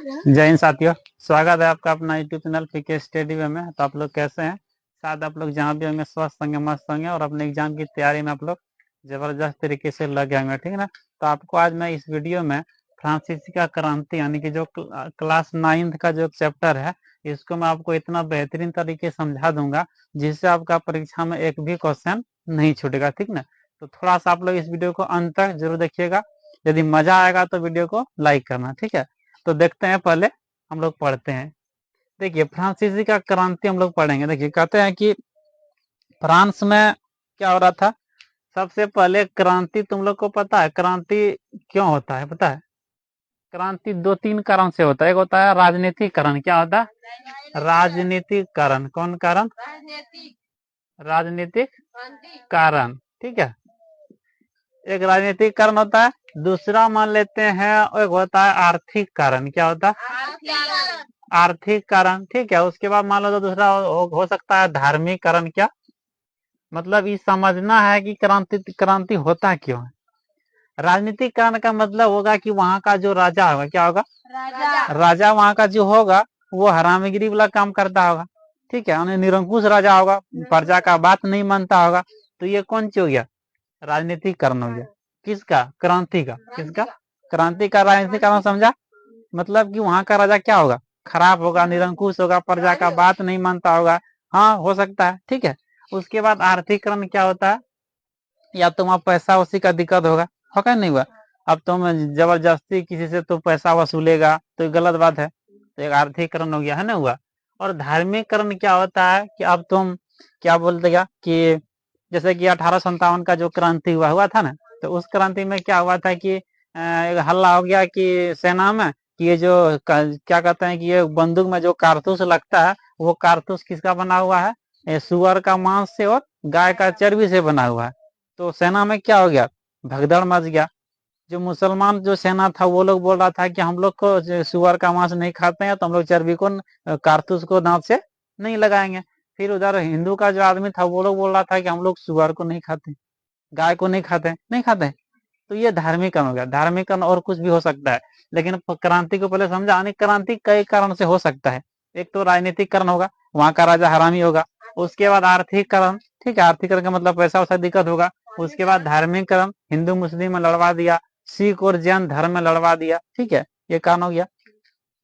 जय हिंद साथियों, स्वागत है आपका अपना यूट्यूब चैनल पीके स्टडी में। तो आप लोग कैसे हैं? शायद आप लोग जहाँ भी होंगे स्वस्थ होंगे, मस्त होंगे और अपने एग्जाम की तैयारी में आप लोग जबरदस्त तरीके से लगे होंगे, ठीक है ना। तो आपको आज मैं इस वीडियो में फ्रांसीसी का क्रांति यानी कि जो क्लास 9th का जो चैप्टर है, इसको मैं आपको इतना बेहतरीन तरीके से समझा दूंगा जिससे आपका परीक्षा में एक भी क्वेश्चन नहीं छूटेगा, ठीक ना। तो थोड़ा सा आप लोग इस वीडियो को अंत तक जरूर देखिएगा। यदि मजा आएगा तो वीडियो को लाइक करना, ठीक है। तो देखते हैं, पहले हम लोग पढ़ते हैं। देखिए, फ्रांसीसी का क्रांति हम लोग पढ़ेंगे। देखिए, कहते हैं कि फ्रांस में क्या हो रहा था। सबसे पहले क्रांति, तुम लोग को पता है क्रांति क्यों होता है? पता है? क्रांति 2-3 कारण से होता है। एक होता है राजनीतिकरण। क्या होता है? राजनीतिकरण। कौन कारण? राजनीतिक कारण, ठीक है। एक राजनीतिक कारण होता है। दूसरा मान लेते हैं एक होता है आर्थिक कारण। क्या होता है? आर्थिक कारण, ठीक है। उसके बाद मान लो तो दूसरा हो सकता है धार्मिक कारण। क्या मतलब? ये समझना है कि क्रांति होता क्यों है। राजनीतिक कारण का मतलब होगा कि वहां का जो राजा होगा, क्या होगा? राजा वहां का जो होगा वो हरामीगिरी वाला काम करता होगा, ठीक है। निरंकुश राजा होगा, प्रजा का बात नहीं मानता होगा। तो ये कौन सी हो गया? राजनीतिक कारण हो गया। किसका? क्रांति का। किसका? क्रांति का राजनीतिक कारण। समझा? मतलब कि वहां का राजा क्या होगा? खराब होगा, निरंकुश होगा, प्रजा का बात नहीं मानता होगा। हाँ, हो सकता है, ठीक है। उसके बाद आर्थिकरण क्या होता है? या तो वहां पैसा उसी का दिक्कत होगा नहीं हुआ। अब तुम जबरदस्ती किसी से तो पैसा वसूलेगा तो गलत बात है। तो एक आर्थिकरण हो गया, है ना हुआ। और धार्मिकरण क्या होता है कि अब तुम क्या बोलते क्या कि जैसे कि 1857 का जो क्रांति हुआ था ना, तो उस क्रांति में क्या हुआ था कि एक हल्ला हो गया कि सेना में कि ये जो क्या कहते हैं कि ये बंदूक में जो कारतूस लगता है वो कारतूस किसका बना हुआ है? सुअर का मांस से और गाय का चर्बी से बना हुआ है। तो सेना में क्या हो गया? भगदड़ मच गया। जो मुसलमान जो सेना था वो लोग बोल रहा था कि हम लोग को सुअर का मांस नहीं खाते हैं, तो हम लोग चर्बी को कारतूस को दांत से नहीं लगाएंगे। फिर उधर हिंदू का जो आदमी था वो लोग बोल रहा था कि हम लोग सुअर को नहीं खाते, गाय को नहीं खाते। तो ये धार्मिक हो गया। धार्मिक और कुछ भी हो सकता है, लेकिन क्रांति को पहले समझा। क्रांति कई कारण से हो सकता है। एक तो राजनीतिक कारण होगा, वहां का राजा हरामी होगा। उसके बाद आर्थिक कारण, ठीक है। आर्थिक कारण का मतलब पैसा वैसा दिक्कत होगा। उसके बाद धार्मिक कारण, हिंदू मुस्लिम में लड़वा दिया, सिख और जैन धर्म में लड़वा दिया, ठीक है। ये कारण हो गया।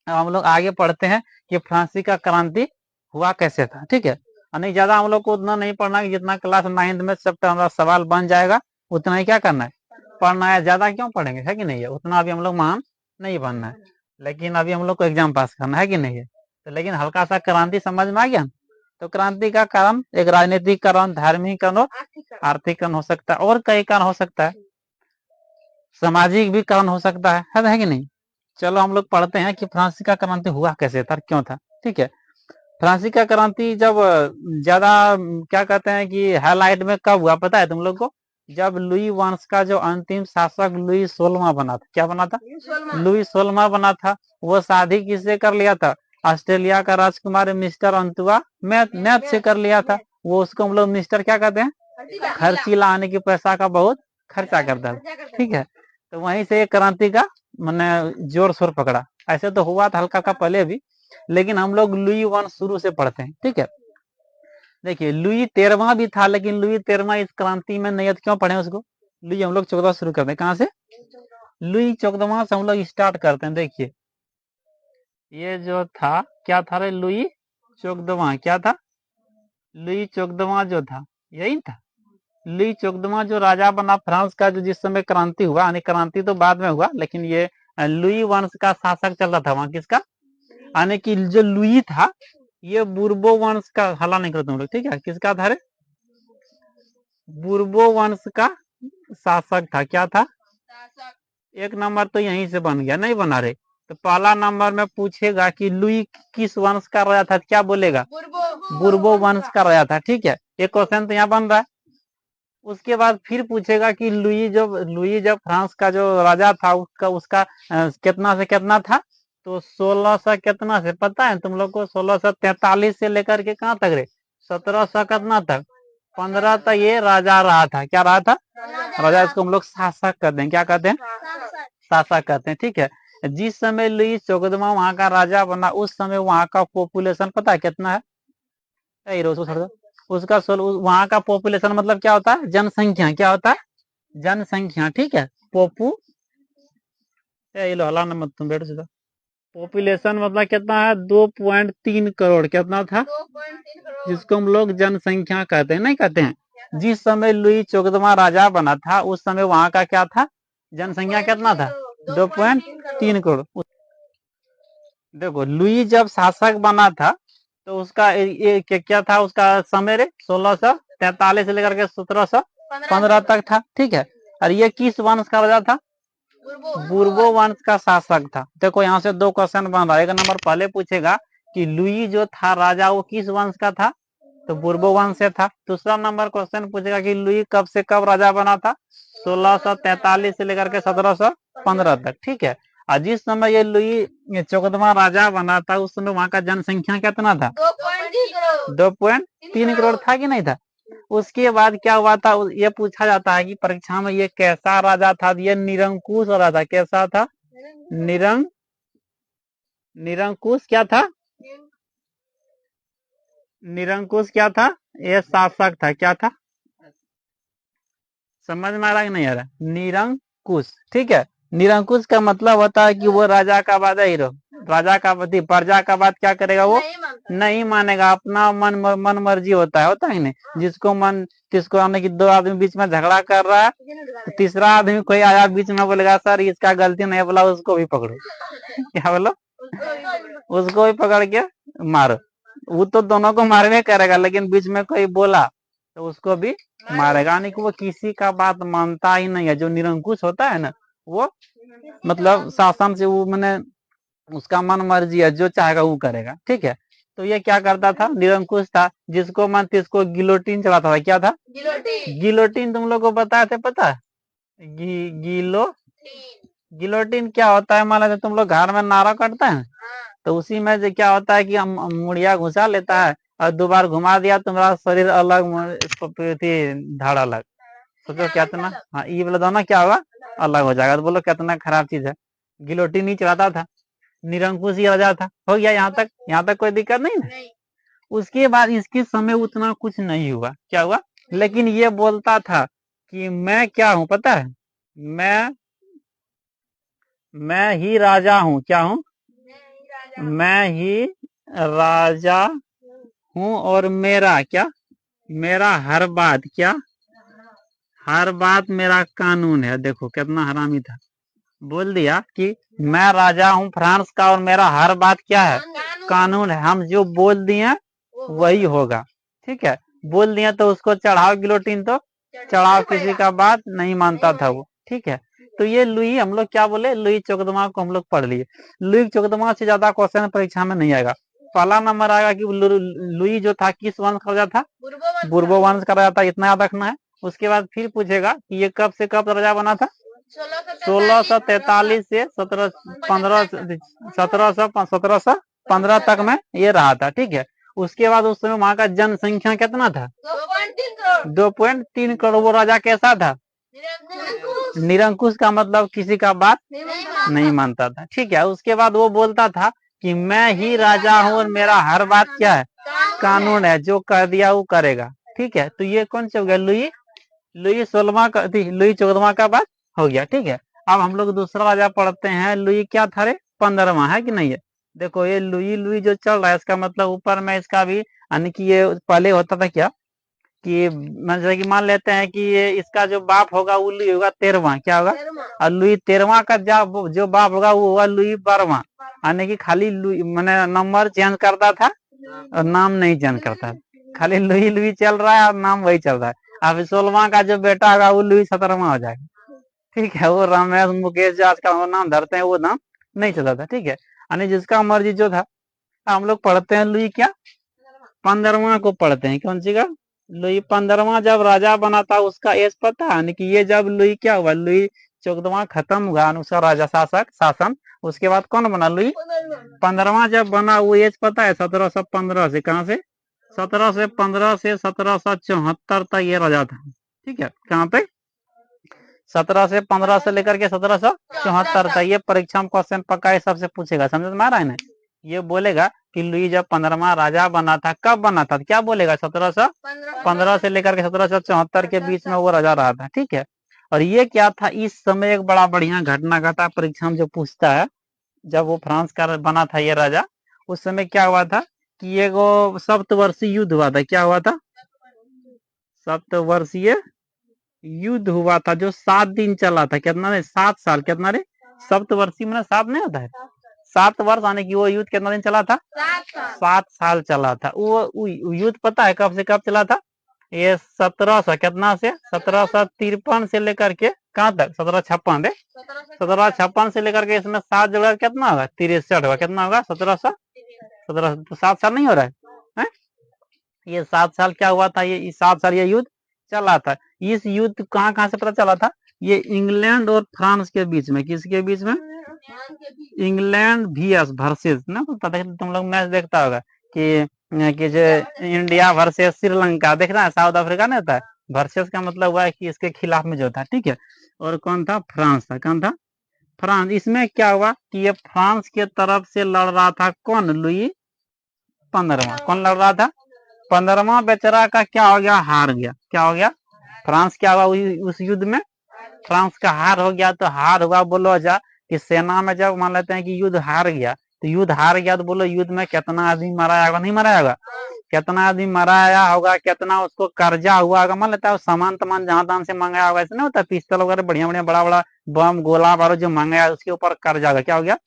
अब हम लोग आगे पढ़ते हैं कि फ्रांसी का क्रांति हुआ कैसे था, ठीक है। नहीं ज्यादा हम लोग को उतना नहीं पढ़ना है, जितना क्लास 9th में चैप्टर हमारा सवाल बन जाएगा उतना ही क्या करना है, पढ़ना है। ज्यादा क्यों पढ़ेंगे, है कि नहीं है। उतना अभी हम लोग महान नहीं बनना है, लेकिन अभी हम लोग को एग्जाम पास करना है कि नहीं है। तो लेकिन हल्का सा क्रांति समझ में आ गया। तो क्रांति का कारण एक राजनीतिक कारण, धार्मिक कारण और आर्थिक कारण हो सकता है, और कई कारण हो सकता है। सामाजिक भी कारण हो सकता है कि नहीं। चलो हम लोग पढ़ते हैं कि फ्रांसी का क्रांति हुआ कैसे था, क्यों था, ठीक है। फ्रांसी का क्रांति जब ज्यादा क्या कहते हैं कि हाईलाइट में कब हुआ पता है तुम लोग को? जब लुई वंश का जो अंतिम शासक लुई 16वां बना था। क्या बना था? लुई 16वां बना था। वो शादी किससे कर लिया था? ऑस्ट्रेलिया का राजकुमार मिस्टर अंतुआ मैथ से कर लिया था। वो उसको हम लोग मिस्टर क्या कहते हैं? खर्चीला, आने की पैसा का बहुत खर्चा करता है, ठीक है। तो वहीं से क्रांति का मैंने जोर शोर पकड़ा। ऐसे तो हुआ था हल्का का पहले भी, लेकिन हम लोग लुई 1 शुरू से पढ़ते हैं, ठीक है। देखिए, लुई 13वां भी था, लेकिन लुई 13वां इस क्रांति में नहीं है, तो क्यों पढ़े उसको। लुई हम लोग 14 शुरू करते हैं। कहाँ से? लुई 14वां से हम लोग स्टार्ट करते हैं। देखिए, ये जो था क्या था रे? लुई 14वां क्या था? लुई 14वां जो था यही था। लुई 14वां जो राजा बना फ्रांस का, जो जिस समय क्रांति हुआ, यानी क्रांति तो बाद में हुआ, लेकिन ये लुई वंश का शासक चल रहा था वहां। किसका? यानी कि जो लुई था ये बुर्बो वंश का, हल्ला नहीं करो तुम लोग, ठीक है। किसका था रे? बुर्बो वंश का शासक था। क्या था? एक नंबर तो यहीं से बन गया, नहीं बना रे। तो पहला नंबर में पूछेगा कि लुई किस वंश का राजा था, क्या बोलेगा? बुर्बो वंश का राजा था, ठीक है। एक क्वेश्चन तो यहाँ बन रहा है। उसके बाद फिर पूछेगा कि लुई जब फ्रांस का जो राजा था उसका कितना से कितना था। तो 1600 कितना से पता है तुम लोग को? 1643 से लेकर के कहाँ तक रे? 1700 कितना तक? 15 तक ये राजा रहा था। क्या रहा था? राजा। इसको हम लोग शासक कहते हैं। क्या कहते हैं? शासक कहते हैं, ठीक है। जिस समय लुई 14वां वहां का राजा बना उस समय वहां का पॉपुलेशन पता है कितना है? उसका वहां का पॉपुलेशन मतलब क्या होता है? जनसंख्या। क्या होता है? जनसंख्या। ठीक है, मत तुम बैठ सीधा। पॉपुलेशन मतलब कितना है? 2.3 करोड़। कितना था? 2.3 करोड़, जिसको हम लोग जनसंख्या कहते हैं, नहीं कहते हैं। जिस समय लुई 14वां राजा बना था उस समय वहां का क्या था? जनसंख्या कितना था? 2.3 करोड़। देखो लुई जब शासक बना था तो उसका ये क्या था? उसका समय रे 1643 से लेकर के 1715 तक था। ठीक है, और ये किस वंश का राजा था? बुर्बो वंश का शासक था। देखो यहाँ से 2 क्वेश्चन बन रहा है। एक नंबर पहले पूछेगा कि लुई जो था राजा वो किस वंश का था? तो बुर्बो वंश से था। दूसरा नंबर क्वेश्चन पूछेगा कि लुई कब से कब राजा बना था? 1643 से लेकर के 1715 तक। ठीक है, और जिस समय ये लुई 14वां राजा बना था उस समय वहां का जनसंख्या कितना था? 2.3 करोड़ था कि नहीं था? उसके बाद क्या हुआ था? ये पूछा जाता है कि परीक्षा में ये कैसा राजा था? ये निरंकुश राजा। कैसा था? निरंकुश क्या था? निरंकुश क्या था? ये शासक था। क्या था? समझ में आ रहा है कि नहीं आ रहा? निरंकुश। ठीक है, निरंकुश का मतलब होता है कि वो राजा का बात ही रहो, राजा का पति प्रजा का बात क्या करेगा? वो नहीं मानेगा। अपना मन मर्जी होता है नहीं। जिसको मन किसको आने की, 2 आदमी बीच में झगड़ा कर रहा है तो तीसरा आदमी कोई आया बीच में बोलेगा सर इसका गलती नहीं बोला, उसको भी पकड़ो। क्या बोलो? उसको भी पकड़ के मारो। वो तो दोनों को मारने करेगा, लेकिन बीच में कोई बोला तो उसको भी मारेगा। यानी कि वो किसी का बात मानता ही नहीं है। जो निरंकुश होता है ना, वो मतलब शासन से वो मैंने उसका मन मर्जी है, जो चाहेगा वो करेगा। ठीक है, तो ये क्या करता था? निरंकुश था। जिसको मन तिसको गिलोटिन चलाता था। क्या था? गिलोटिन तुम लोग को बताए थे, पता है? गिलोटिन क्या होता है? मान लेते तुम लोग घर में नारा काटते हैं तो उसी में जो क्या होता है कि हम मुड़िया घुसा लेता है और 2 बार घुमा दिया, तुम्हारा शरीर अलग धड़ अलग। सोचो कितना, हाँ ये बोला दोनों क्या होगा? अलग हो जाएगा। तो बोलो कितना खराब चीज है। गिलोटिन नहीं चलाता था, निरंकुश ही राजा था। हो गया यहाँ तक? यहाँ तक कोई दिक्कत नहीं ना? उसके बाद इसके समय उतना कुछ नहीं हुआ। क्या हुआ? लेकिन ये बोलता था कि मैं क्या हूँ पता है? मैं ही राजा हूँ। क्या हूँ? मैं ही राजा हूँ और मेरा क्या? मेरा हर बात क्या? हर बात मेरा कानून है। देखो कितना हरामी था। बोल दिया कि मैं राजा हूँ फ्रांस का और मेरा हर बात क्या है? कानून है। हम जो बोल दिए वही होगा। ठीक है, बोल दिया तो उसको चढ़ाओ गिलोटिन, तो चढ़ाओ, किसी का बात नहीं मानता था वो। ठीक है, तो ये लुई हम लोग क्या बोले? लुई 14वां को हम लोग पढ़ लिए। लुई 14वां से ज्यादा क्वेश्चन परीक्षा में नहीं आएगा। पहला नंबर आएगा कि लुई जो था किस वंश का राजा था? बुर्बो वंश का राजा था। इतना याद रखना है। उसके बाद फिर पूछेगा कि ये कब से कब राजा बना था? 1643 से 1715 तक में ये रहा था। ठीक है, उसके बाद उस समय वहां का जनसंख्या कितना था? 2.3 करोड़। वो राजा कैसा था? निरंकुश का मतलब किसी का बात नहीं मानता था। ठीक है, उसके बाद वो बोलता था कि मैं ही राजा हूँ और मेरा हर बात क्या है? कानून है। जो कह दिया वो करेगा। ठीक है, तो ये कौन सा हो गया? लुई 16वां का, लुई 14वां का बात हो गया। ठीक है, अब हम लोग दूसरा राजा पढ़ते हैं। लुई क्या था रे? 15वां है कि नहीं है? देखो ये लुई जो चल रहा है इसका मतलब ऊपर में इसका भी, यानी कि ये पहले होता था क्या कि मतलब कि मान लेते हैं कि ये इसका जो बाप होगा वो लुई होगा 13वां। क्या होगा? और लुई 13वां का जो बाप होगा वो होगा लुई 12वां। यानी कि खाली लुई मैंने नंबर चेंज करता था और नाम नहीं चेंज करता। खाली लुई लुई चल रहा है और नाम वही चल रहा है। अब 16वां का जो बेटा होगा वो लुई 17वां हो जाएगा। ठीक है, वो रमेश मुकेश जो आजकल वो नाम धरते हैं वो नाम नहीं चलता था। ठीक है, यानी जिसका मर्जी जो था। हम लोग पढ़ते हैं लुई क्या? 15वां को पढ़ते हैं। कौन सी का? लुई 15वां जब राजा बना था उसका एज पता है? यानी कि ये जब लुई क्या हुआ? लुई 14वां खत्म हुआ उसका राजा शासन। उसके बाद कौन बना? लुई 15वां जब बना वो एज पता है? 1715 से। कहाँ से? 1715 से 1774 तक ये राजा था। ठीक है, कहाँ पे? 17 से 15 से लेकर के 1774 तक। ये परीक्षा में क्वेश्चन पक्का ये सबसे पूछेगा, समझ में आ रहा है ना। ये बोलेगा कि लुई जब 15वां राजा बना था, कब बना था, क्या बोलेगा, 1715 से लेकर के 1774 के बीच में वो राजा रहा था, ठीक है। और ये क्या था, इस समय एक बड़ा बढ़िया घटना घटा, परीक्षा में जो पूछता है, जब वो फ्रांस का बना था ये राजा, उस समय क्या हुआ था कि ये सप्तवर्षीय युद्ध हुआ था। क्या हुआ था, सप्तवर्षीय युद्ध हुआ था, जो 7 दिन चला था। कितना रे, 7 साल। कितना रे, सप्तवर्षीय में 7 नहीं होता है, 7 वर्ष, यानी कि वो युद्ध कितना दिन चला था, 7 साल चला था। वो युद्ध पता है कब से कब चला था, ये 1700 कितना से 1753 से लेकर के कहाँ तक, 1756 रे, 1756 से लेकर के इसमें 7 जोड़ा कितना होगा, 63 होगा। कितना होगा, 17 तो 7 साल नहीं हो रहा है? ये 7 साल क्या हुआ था, ये 7 साल ये युद्ध चला था। इस युद्ध कहाँ से पता चला था, ये इंग्लैंड और फ्रांस के बीच में। किसके बीच में, इंग्लैंड VS वर्सेस ना, पता है तुम लोग मैच देखता होगा कि जो इंडिया वर्सेस श्रीलंका देख रहा है, साउथ अफ्रीका नहीं होता है, वर्सेस का मतलब हुआ है कि इसके खिलाफ में जो था, ठीक है। और कौन था, फ्रांस था। कौन था, फ्रांस। इसमें क्या हुआ कि ये फ्रांस के तरफ से लड़ रहा था कौन, लुई 15वां। कौन लड़ रहा था, 15वां बेचारा का क्या हो गया, हार गया। क्या हो गया, फ्रांस क्या हुआ उस युद्ध में, फ्रांस का हार हो गया। तो हार हुआ, बोलो जा कि सेना में जब मान लेते हैं कि युद्ध हार गया, तो युद्ध हार गया तो बोलो युद्ध में कितना आदमी मराया होगा, नहीं मराया होगा, कितना आदमी मराया होगा, कितना उसको कर्जा हुआ होगा। मान लेता है सामान तमान जहां तहां से मंगाया होगा, ऐसा नहीं होता, पिस्तौल वगैरह बढ़िया बढ़िया बड़ा बड़ा बम गोला बारूद जो मंगाया, उसके ऊपर कर्जा होगा। क्या हो गया,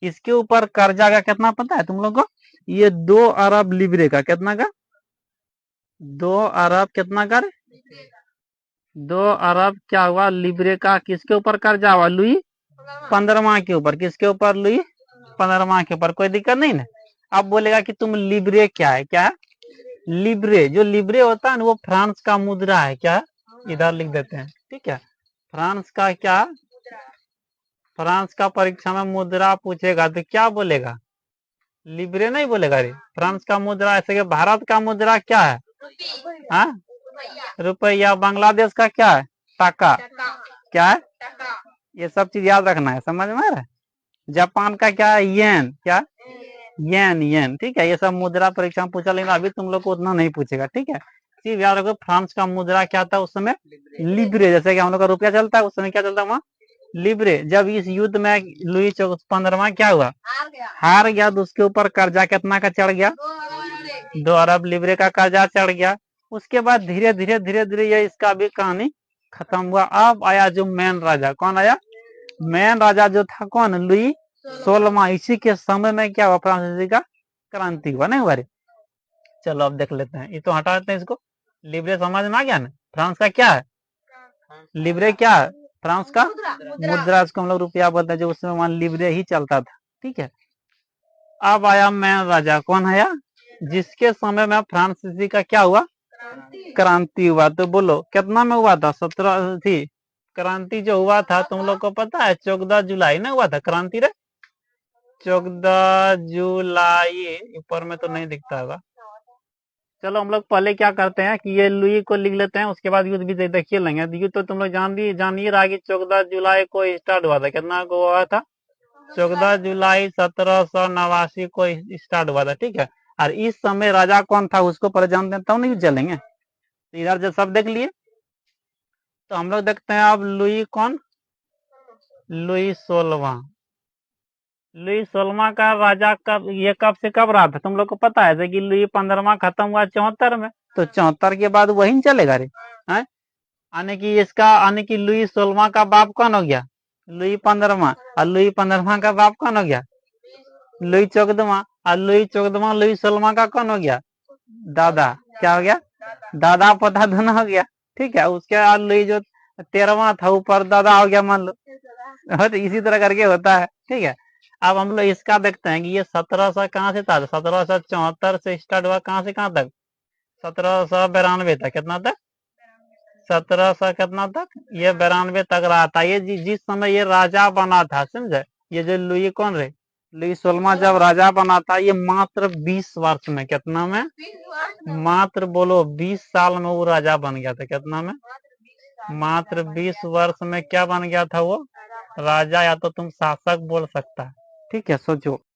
इसके ऊपर कर्जा का कितना पता है तुम लोग को, ये 2 अरब लिब्रे का। कितना का, 2 अरब कितना का, 2 अरब क्या हुआ लिब्रे का। किसके ऊपर कर्जा हुआ, लुई 15वां के ऊपर। किसके ऊपर, लुई 15वां के ऊपर। कोई दिक्कत नहीं ना। अब बोलेगा कि तुम लिब्रे क्या है, क्या है लिब्रे। जो लिब्रे होता है ना, वो फ्रांस का मुद्रा है। क्या, इधर लिख देते हैं, ठीक है। फ्रांस का क्या, फ्रांस का परीक्षा में मुद्रा पूछेगा तो क्या बोलेगा, लिब्रे नहीं बोलेगा रे, फ्रांस का मुद्रा। ऐसे कि भारत का मुद्रा क्या है, हाँ, रुपया। बांग्लादेश का क्या है, टाका। क्या है, ये सब चीज याद रखना है, समझ में आ रहा है। जापान का क्या है, येन। क्या, येन, ठीक है। ये सब मुद्रा परीक्षा में पूछा, लेकिन अभी तुम लोग को उतना नहीं पूछेगा, ठीक है। सिर्फ याद रखो फ्रांस का मुद्रा क्या था उस समय, लिब्रे। जैसे कि हम लोग का रुपया चलता है, उस समय क्या चलता है वहाँ, लिब्रे। जब इस युद्ध में लुई 15वां क्या हुआ, हार गया, तो उसके ऊपर कर्जा कितना का चढ़ गया, 2 अरब लिब्रे का कर्जा चढ़ गया। उसके बाद धीरे धीरे ये इसका भी कहानी खत्म हुआ। अब आया जो मेन राजा, कौन आया, मेन राजा जो था कौन, लुई 16वां। इसी के समय में क्या हुआ, फ्रांसीसी का क्रांति हुआ, नहीं हुआ रे। चलो अब देख लेते हैं, ये तो हटा देते हैं इसको। लिब्रे समझ में आ गया ना, फ्रांस का क्या है, लिब्रे क्या है, फ्रांस का मुद्रा, इसको हम लोग रुपया बोलते हैं, जो उस समय वहां लिब्रे ही चलता था, ठीक है। अब आया मेन राजा, कौन आया, जिसके समय में फ्रांसीसी का क्या हुआ, क्रांति हुआ। तो बोलो कितना में हुआ था, 17 थी क्रांति जो हुआ था, तुम लोग को पता है 14 जुलाई ना हुआ था क्रांति रे, 14 जुलाई। ऊपर में तो नहीं दिखता होगा। चलो हम लोग पहले क्या करते हैं कि ये लुई को लिख लेते हैं, उसके बाद युद्ध भी देखिए लेंगे। युद्ध तो तुम लोग जानिए रहा कि 14 जुलाई को स्टार्ट हुआ था। कितना को हुआ था, 14 जुलाई 1789 को स्टार्ट हुआ था, ठीक है। और इस समय राजा कौन था उसको पहले जानते हैं, तब नहीं चलेंगे। इधर जो सब देख लिए, तो हम लोग देखते हैं अब लुई कौन, लुई 16वां। लुई 16वां का राजा कब, ये कब से कब रहा था तुम लोग को पता है कि लुई 15वां खत्म हुआ 74 में, तो 74 के बाद वही चलेगा रे, है। यानी कि इसका, यानी कि लुई 16वां का बाप कौन हो गया, लुई 15वां। और लुई 15वां का बाप कौन हो गया, लुई 14वां। और लुई 14वां लुई 16वां का कौन हो गया, दादा। क्या हो गया, दादा पोता दोनों हो गया, ठीक है। उसके बाद लुई जो 13वां था ऊपर दादा हो गया, मान लो। तो इसी तरह करके होता है, ठीक है। अब हम लोग इसका देखते हैं कि ये 1700 कहाँ से था, 1774 से स्टार्ट हुआ, कहाँ से कहाँ तक, 1792 तक। कितना तक, 1700 कितना तक, ये 92 तक रहा था। ये जिस समय ये राजा बना था, समझे, ये जो लुई कौन रहे, लुई 16वां जब राजा बना था, ये मात्र 20 वर्ष में, कितना में, मात्र बोलो 20 साल में वो राजा बन गया था। कितना में, मात्र 20 वर्ष में क्या बन गया था वो? राजा, या तो तुम शासक बोल सकता है। ठीक है, सोचो।